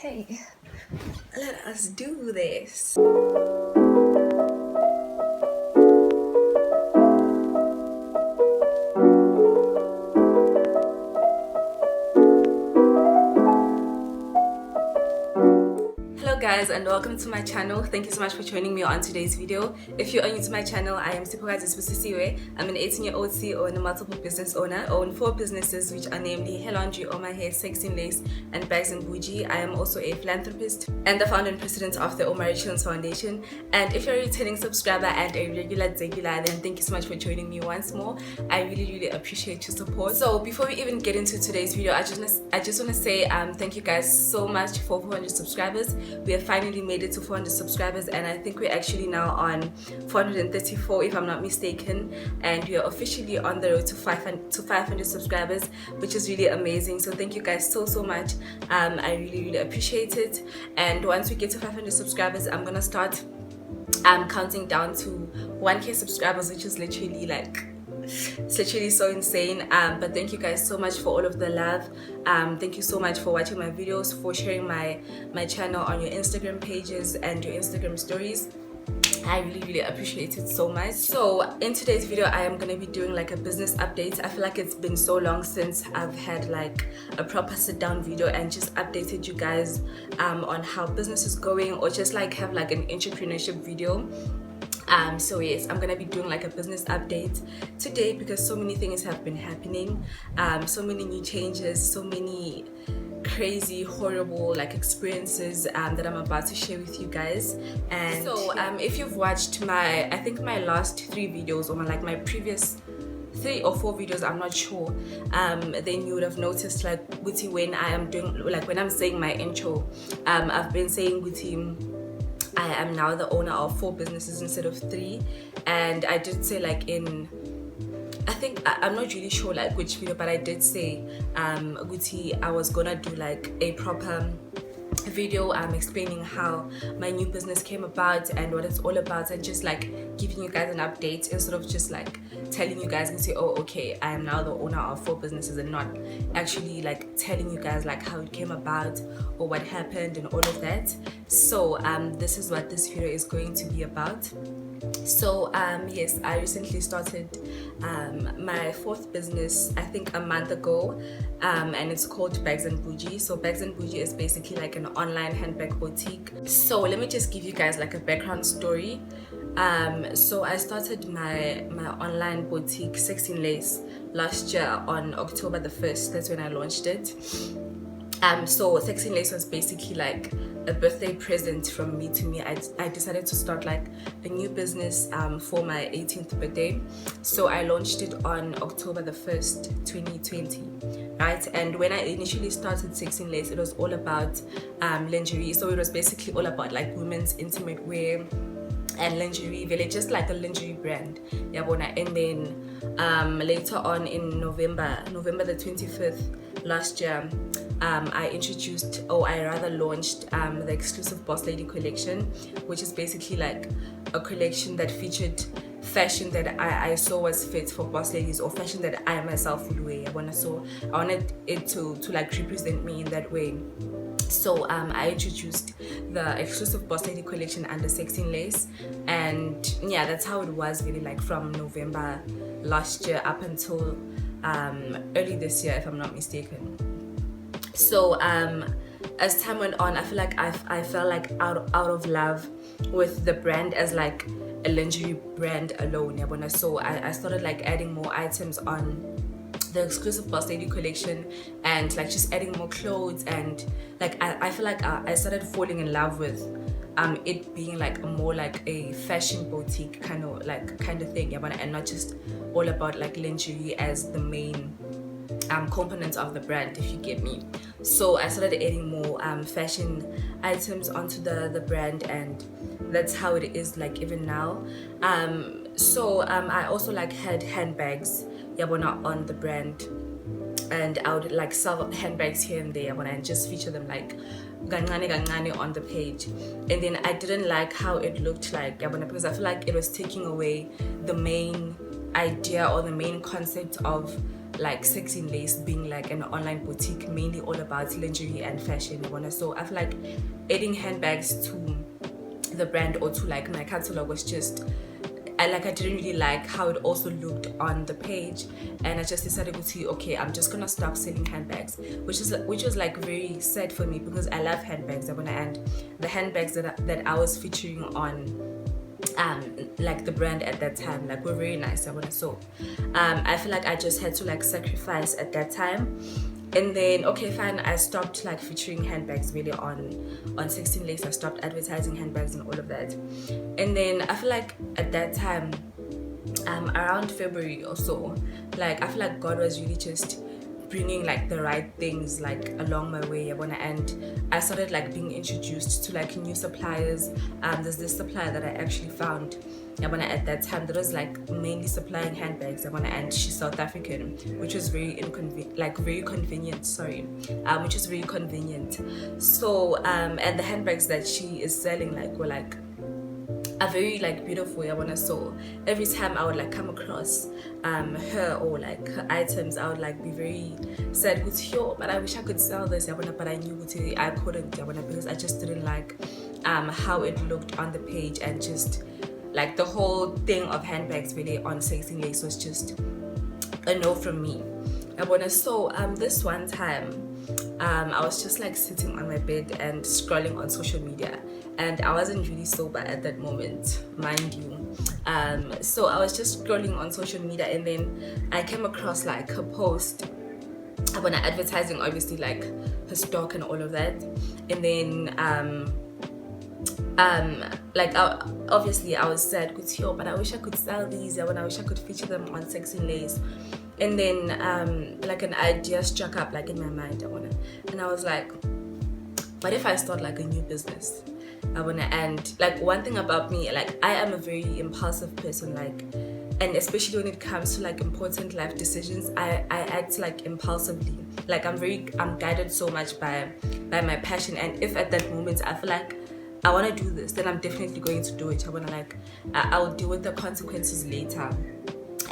Okay, let us do this. Hello guys, and welcome to my channel. Thank you so much for joining me on today's video. If you're new to my channel, I am Sipokazi Sibusisiwe. I'm an 18-year-old CEO and a multiple business owner. I own 4 businesses, which are namely Hair Laundry, All My Hair, Sexy Lace, and Bags and Bougie. I am also a philanthropist and the founder and president of the Omar Children's Foundation. And if you're a returning subscriber and a regular then thank you so much for joining me once more. I really appreciate your support. So before we even get into today's video, I just want to say thank you guys so much for 400 subscribers. We have finally made it to 400 subscribers, and I think we're actually now on 434 if I'm not mistaken, and we are officially on the road to 500 subscribers, which is really amazing. So thank you guys so much. I really appreciate it. And once we get to 500 subscribers, I'm gonna start counting down to 1k subscribers, which is literally like it's literally so insane. But thank you guys so much for all of the love. Thank you so much for watching my videos, for sharing my channel on your Instagram pages and your Instagram stories. I really appreciate it so much. So in today's video, I am going to be doing like a business update. I feel like it's been so long since I've had like a proper sit down video and just updated you guys on how business is going, or just like have like an entrepreneurship video. So yes, I'm gonna be doing like a business update today because so many things have been happening, so many new changes, so many crazy horrible like experiences that I'm about to share with you guys. And so if you've watched my last 3 videos, or like my previous 3 or 4 videos, I'm not sure, then you would have noticed like Guti, when I am doing like when I'm saying my intro, I've been saying Guti, I am now the owner of 4 businesses instead of 3. And I did say like I'm not really sure like which video, but I did say Guti, I was gonna do like a proper video explaining how my new business came about and what it's all about, and just like giving you guys an update instead of just like telling you guys and say, oh okay, I am now the owner of 4 businesses, and not actually like telling you guys like how it came about or what happened and all of that. So this is what this video is going to be about. So yes, I recently started my 4th business, I think a month ago, and it's called Bags and Bougie. So Bags and Bougie is basically like an online handbag boutique. So let me just give you guys like a background story. So I started my online boutique, Sexy Lace, last year on October the 1st. That's when I launched it. So Sexy Lace was basically like a birthday present from me to me. I decided to start like a new business for my 18th birthday. So I launched it on October the 1st, 2020, right? And when I initially started Sexy Lace, it was all about lingerie. So it was basically all about like women's intimate wear and lingerie, really just like a lingerie brand. And then later on in November the 25th last year, I launched the exclusive Boss Lady collection, which is basically like a collection that featured fashion that I saw was fit for boss ladies, or fashion that I myself would wear. So I wanted it to like represent me in that way. So I introduced the exclusive Boss Lady collection under Sexy Lace, and yeah, that's how it was really, like from November last year up until early this year, if I'm not mistaken. So as time went on, I feel like I felt like out of love with the brand as like a lingerie brand alone. So I started like adding more items on the exclusive Boss Lady collection, and like just adding more clothes, and like I feel like I started falling in love with it being like more like a fashion boutique kind of thing, and not just all about like lingerie as the main components of the brand, if you get me. So I started adding more fashion items onto the brand, and that's how it is like even now. So I also like had handbags on the brand, and I would like sell handbags here and there and just feature them like gancane on the page. And then I didn't like how it looked like, because I feel like it was taking away the main idea or the main concept of like 16 Lace being like an online boutique mainly all about lingerie and fashion. So I feel like adding handbags to the brand or to like my catalog was just, I didn't really like how it also looked on the page, and I just decided to see, okay, I'm just gonna stop selling handbags, which was like very sad for me because I love handbags. And the handbags that I was featuring on like the brand at that time like were very nice. So I feel like I just had to like sacrifice at that time. And then, okay, fine, I stopped like featuring handbags really on 16 Lace. I stopped advertising handbags and all of that. And then I feel like at that time, around February or so, like I feel like God was really just bringing like the right things like along my way. And I started like being introduced to like new suppliers. There's this supplier that I actually found at that time that was like mainly supplying handbags, and she's South African, which was very convenient. Which is very convenient. So and the handbags that she is selling like were like are very like beautiful. So every time I would like come across her or like her items, I would like be very sad with yo, but I wish I could sell this, but I knew I couldn't, because I just didn't like how it looked on the page, and just like the whole thing of handbags really on 16 Lace was just a no from me. So this one time I was just like sitting on my bed and scrolling on social media, and I wasn't really sober at that moment, mind you. So I was just scrolling on social media, and then I came across like her post when advertising obviously like her stock and all of that. And then obviously I was sad with yo, but I wish I could sell these, I wish I could feature them on 16 Lace. And then like an idea struck up like in my mind, and I was like, what if I start like a new business? And like one thing about me, like I am a very impulsive person, like, and especially when it comes to like important life decisions, I act like impulsively. Like I'm guided so much by my passion, and if at that moment I feel like I want to do this, then I'm definitely going to do it. I'll deal with the consequences later.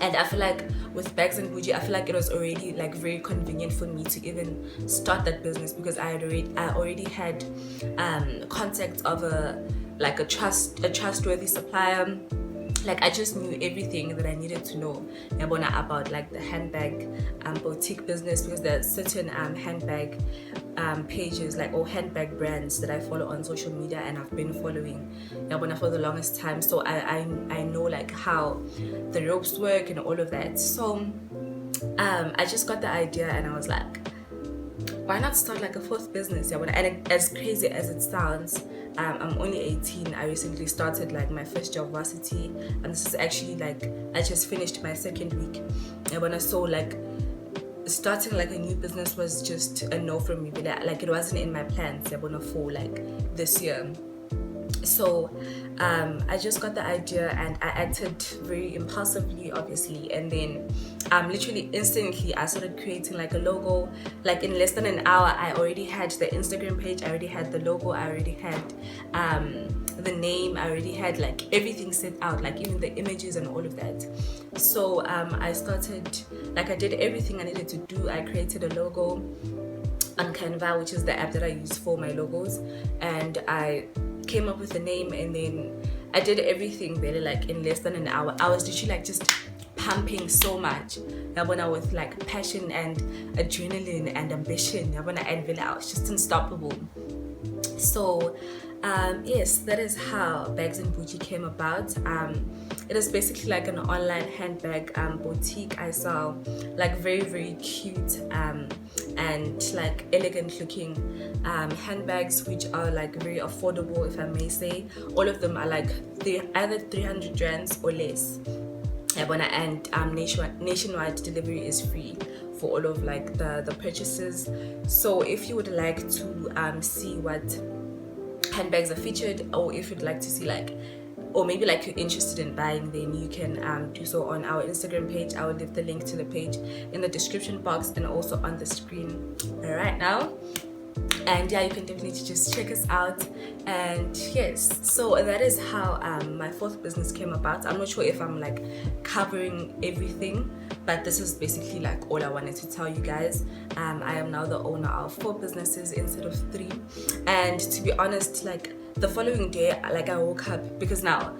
And I feel like with Bags and Bougie, I feel like it was already like very convenient for me to even start that business, because I already had contact of a trustworthy supplier. Like I just knew everything that I needed to know about like the handbag boutique business, because there are certain handbag pages like, or handbag brands that I follow on social media and I've been following for the longest time. So I know like how the ropes work and all of that. So I just got the idea and I was like, why not start like a fourth business? And as crazy as it sounds, I'm only 18. I recently started like my first job varsity, and this is actually like I just finished my second week. So like starting like a new business was just a no from me, but like it wasn't in my plans for like this year. So I just got the idea and I acted very impulsively, obviously, and then literally instantly I started creating like a logo. Like in less than an hour I already had the Instagram page, I already had the logo, I already had the name, I already had like everything set out, like even the images and all of that. So I started, like I did everything I needed to do. I created a logo on Canva, which is the app that I use for my logos, and I came up with a name, and then I did everything really like in less than an hour. I was literally like just pumping so much with like passion and adrenaline and ambition, and really I was just unstoppable. So yes, that is how Bags and Bougie came about. It is basically like an online handbag boutique. I sell like very, very cute and like elegant looking handbags, which are like very affordable, if I may say. All of them are like either 300 rands or less. And nationwide delivery is free for all of like the purchases. So if you would like to see what handbags are featured, or if you'd like to see like, or maybe like you're interested in buying, then you can do so on our Instagram page. I will leave the link to the page in the description box and also on the screen right now. And yeah, you can definitely just check us out. And yes, so that is how my 4th business came about. I'm not sure if I'm like covering everything, but this is basically like all I wanted to tell you guys. I am now the owner of 4 businesses instead of 3. And to be honest, like the following day, like I woke up, because now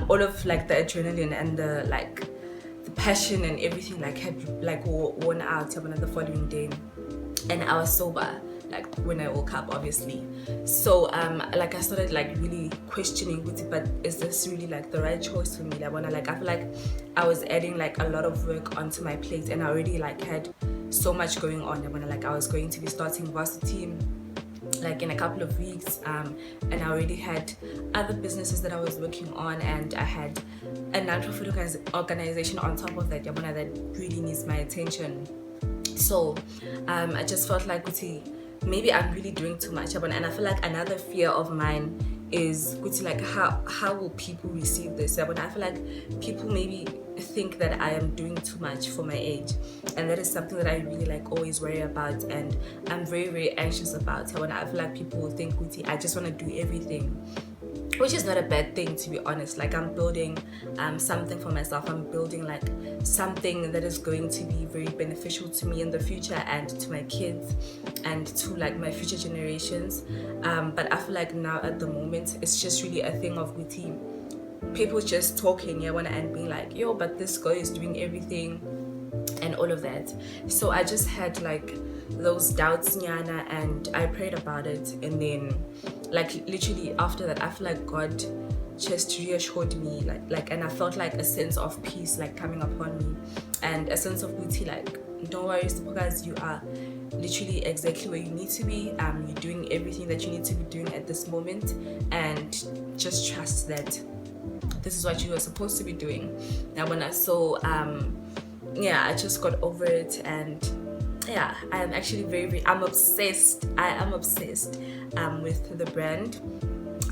all of like the adrenaline and the like the passion and everything like had like worn out the following day, and I was sober like when I woke up, obviously. So like I started like really questioning, but is this really like the right choice for me? Like I feel like I was adding like a lot of work onto my plate, and I already like had so much going on. When like I was going to be starting varsity like in a couple of weeks, and I already had other businesses that I was working on, and I had a non-profit organization on top of that, that really needs my attention. So I just felt like maybe I'm really doing too much, and I feel like another fear of mine is like how will people receive this? I feel like people maybe think that I am doing too much for my age, and that is something that I really like always worry about, and I'm very, very anxious about. When I feel like people will think I just want to do everything, which is not a bad thing, to be honest. Like I'm building something for myself. I'm building like something that is going to be very beneficial to me in the future, and to my kids, and to like my future generations. But I feel like now at the moment it's just really a thing of people just talking, and being like, yo, but this girl is doing everything and all of that. So I just had like those doubts, Nyana, and I prayed about it, and then like literally after that I feel like God just reassured me, like and I felt like a sense of peace like coming upon me, and a sense of beauty, like don't worry, guys, you are literally exactly where you need to be. You're doing everything that you need to be doing at this moment, and just trust that this is what you are supposed to be doing. Now when I saw I just got over it, and yeah, I'm actually I'm obsessed. I am obsessed with the brand,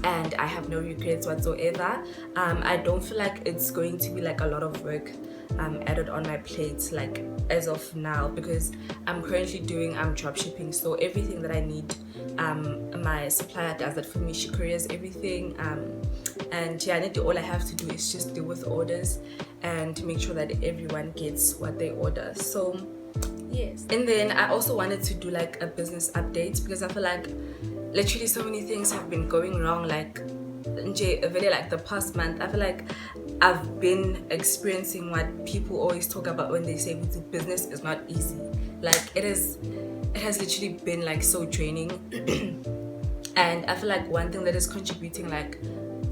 and I have no regrets whatsoever. I don't feel like it's going to be like a lot of work added on my plate like as of now, because I'm currently doing drop shipping, so everything that I need, my supplier does that for me. She couriers everything, and yeah, all I have to do is just deal with orders and make sure that everyone gets what they order. So yes, and then I also wanted to do like a business update, because I feel like literally so many things have been going wrong, like really like the past month. I feel like I've been experiencing what people always talk about when they say business is not easy. Like it has literally been like so draining. And I feel like one thing that is contributing like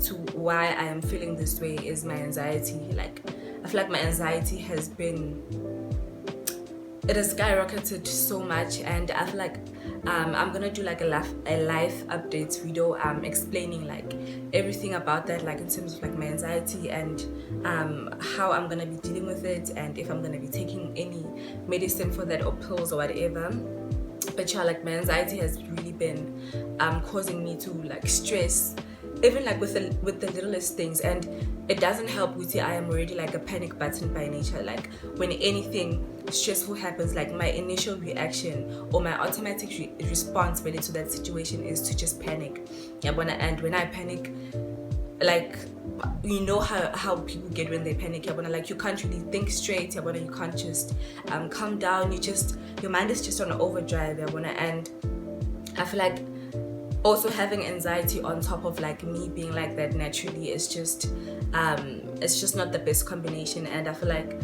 to why I am feeling this way is my anxiety. Like I feel like my anxiety has skyrocketed so much, and I feel like I'm gonna do like a life updates video explaining like everything about that, like in terms of like my anxiety, and how I'm gonna be dealing with it, and if I'm gonna be taking any medicine for that or pills or whatever. But yeah, like my anxiety has really been causing me to like stress, even like with the littlest things, and it doesn't help with I am already like a panic button by nature. Like when anything stressful happens, like my initial reaction or my automatic response related to that situation is to just panic. And when I panic, like you know how people get when they panic, like you can't really think straight, you can't just calm down, your mind is just on overdrive, and I feel like also having anxiety on top of like me being like that naturally is just it's just not the best combination. And I feel like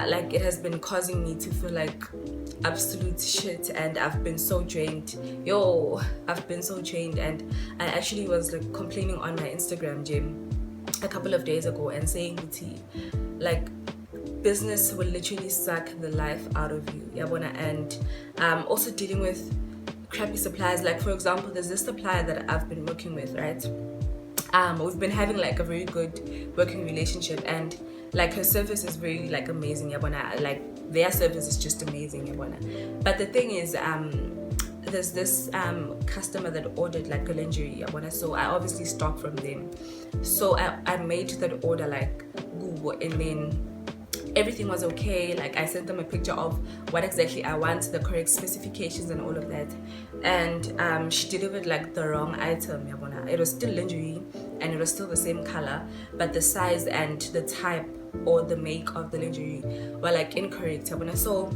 like it has been causing me to feel like absolute shit, and I've been so drained. I've been so drained, and I actually was like complaining on my Instagram gym a couple of days ago and saying like business will literally suck the life out of you, and also dealing with crappy suppliers. Like for example, there's this supplier that I've been working with, right? We've been having like a very good working relationship, and like her service is very like amazing, like their service is just amazing, but the thing is there's this customer that ordered like a lingerie, so I obviously stocked from them. So I made that order like Google, and then everything was okay. Like I sent them a picture of what exactly I want, the correct specifications and all of that, and she delivered like the wrong item. It was still lingerie and it was still the same color, but the size and the type or the make of the lingerie were like incorrect. So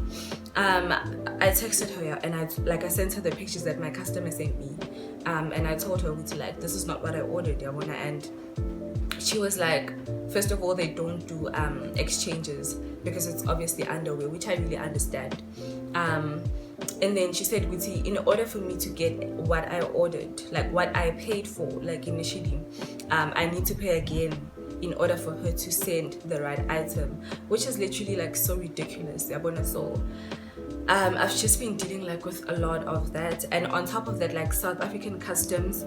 I texted her and I sent her the pictures that my customer sent me, and I told her like, this is not what I ordered, and she was like, first of all, they don't do exchanges because it's obviously underwear, which I really understand. And then she said, in order for me to get what I ordered, like what I paid for, like initially, I need to pay again in order for her to send the right item, which is literally like so ridiculous. So I've just been dealing like with a lot of that, and on top of that, like South African customs,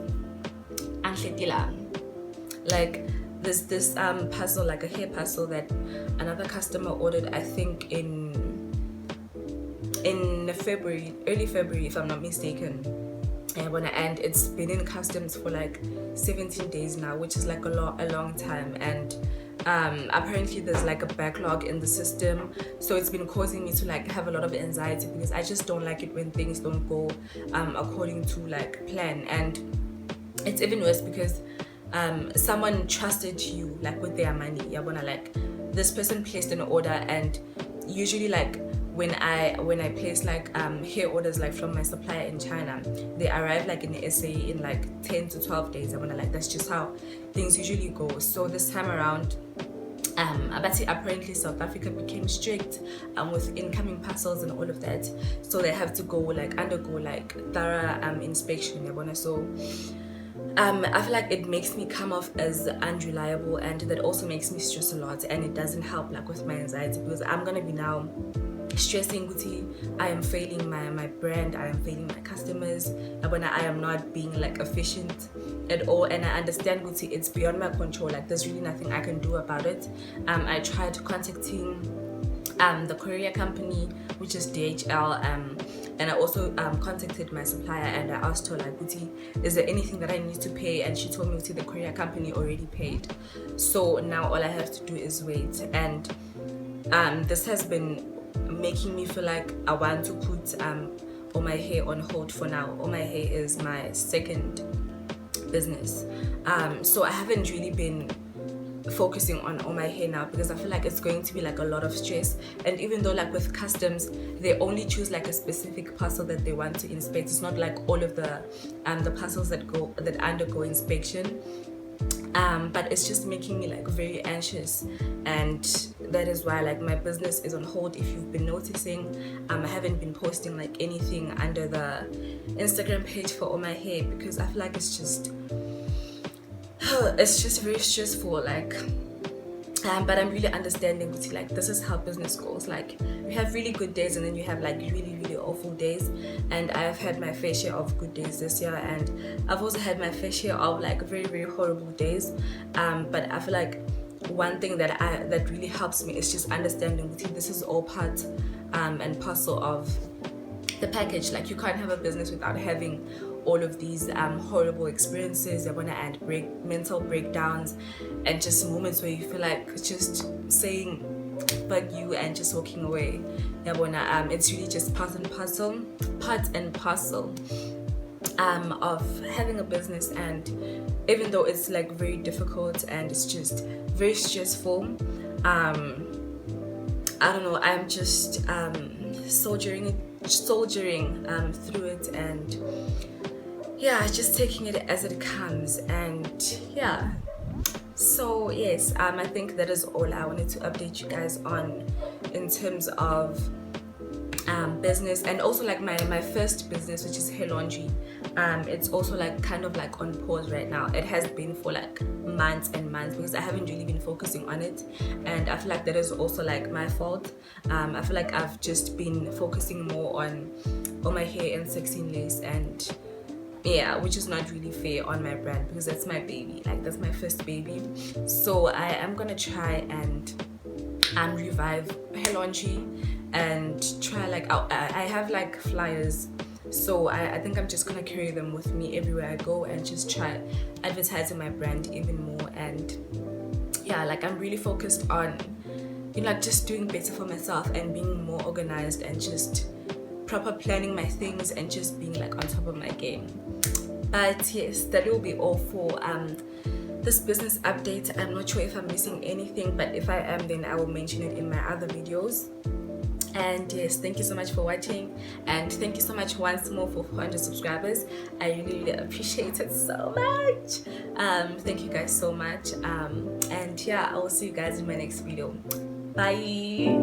like there's this parcel, like a hair parcel that another customer ordered, I think in February, early February if I'm not mistaken, and it's been in customs for like 17 days now, which is like a long time, and apparently there's like a backlog in the system, so it's been causing me to like have a lot of anxiety because I just don't like it when things don't go according to like plan. And it's even worse because someone trusted you like with their money. Like this person placed an order, and usually like when I place like hair orders like from my supplier in China, they arrive like in the SA in like 10 to 12 days. Like that's just how things usually go. So this time around, apparently South Africa became strict with incoming parcels and all of that, so they have to undergo like thorough inspection. So I feel like it makes me come off as unreliable, and that also makes me stress a lot, and it doesn't help like with my anxiety because I'm gonna be now stressing I am failing my brand, I am failing my customers, I am not being like efficient at all. And I understand it's beyond my control, like there's really nothing I can do about it. I tried contacting the courier company, which is DHL, and I also contacted my supplier and I asked her like, is there anything that I need to pay? And she told me the courier company already paid, so now all I have to do is wait. And this has been making me feel like I want to put All My Hair on hold for now. All My Hair is my second business, so I haven't really been focusing on All My Hair now because I feel like it's going to be like a lot of stress. And even though like with customs they only choose like a specific parcel that they want to inspect, it's not like all of the parcels that undergo inspection. But it's just making me like very anxious, and that is why like my business is on hold. If you've been noticing, I haven't been posting like anything under the Instagram page for All My Hair because I feel like it's just very stressful, like but I'm really understanding like this is how business goes. Like you have really good days and then you have like really awful days, and I've had my fair share of good days this year, and I've also had my fair share of like very horrible days, but I feel like one thing that really helps me is just understanding this is all part and parcel of the package. Like you can't have a business without having all of these horrible experiences and mental breakdowns and just moments where you feel like just saying fuck you and just walking away. It's really just part and parcel of having a business, and even though it's like very difficult and it's just very stressful, I don't know, I'm just soldiering through it, and yeah, just taking it as it comes. And yeah, so yes, I think that is all I wanted to update you guys on in terms of business. And also like my first business, which is hair laundry, it's also like kind of like on pause right now. It has been for like months and months because I haven't really been focusing on it, and I feel like that is also like my fault. I feel like I've just been focusing more on All My Hair and Sexy Lace, and yeah, which is not really fair on my brand because that's my baby, like that's my first baby. So I am gonna try and revive hair laundry and try like I have like flyers, so I think I'm just gonna carry them with me everywhere I go and just try advertising my brand even more. And yeah, like I'm really focused on just doing better for myself and being more organized and just proper planning my things and just being like on top of my game. But yes, that will be all for this business update. I'm not sure if I'm missing anything, but if I am, then I will mention it in my other videos. And yes, thank you so much for watching, and thank you so much once more for 400 subscribers. I really appreciate it so much. Thank you guys so much, and yeah, I will see you guys in my next video. Bye.